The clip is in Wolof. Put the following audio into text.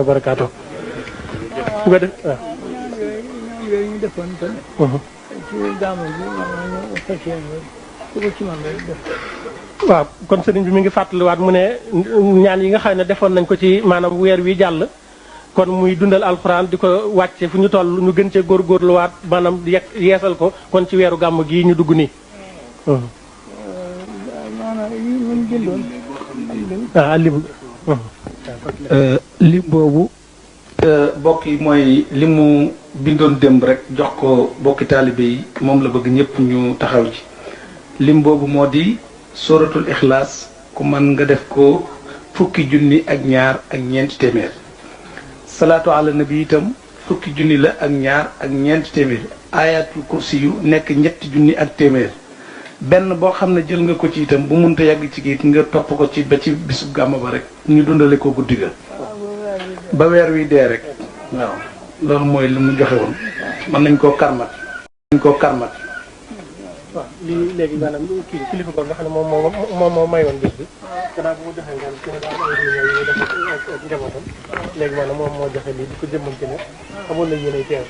barakaatu bu ko def yooyu ñu defoon tam ci gàmmu bi ñu fas yéene ku ko ci man rek def. waaw kon sëriñ bi mi ngi fàttaliwaat mu ne ñaan yi nga xam ne defoon nañ ko ci maanaam weer wi jàll kon muy dundal alxuraan di ko wàcce fu ñu toll ñu gën cee góorgóorluwaat maanaam yeesal ko kon ci weeru gàmm gii ñu dugg nii. maanaam yi ñu jëndoon lim. lim boobu bokk yi mooy li mu bindoon démb rek jox ko bokki taalibe yi moom la bëgg ñëpp ñu taxaw ci lim boobu moo di suratul ixlaas ku man nga def ko fukki junni ak ñaar ak ñeenti téeméer salaatu ala nabi itam fukki junni la ak ñaar ak ñeenti téeméer ayatul kursi yu nekk ñetti junni ak téeméer benn boo xam ne jël nga ko ci itam bu munta yàgg ci giit nga topp ko ci ba ci bisu gàmm ba rek ñu dundale ko guddi ga ba weer wi dee rek waaw loolu mooy li mu joxe woon mën nañ koo karmat waaw lii léegi maanaam kii kilifa ko nga xam ne moom moo mayoon bis bi gannaaw bu mu joxe ngeen ci ne daal ay réunion yi def ak njabootam léegi maanaam moom moo joxe lii di ko jëmmal ci ne xamoon na yéenay teew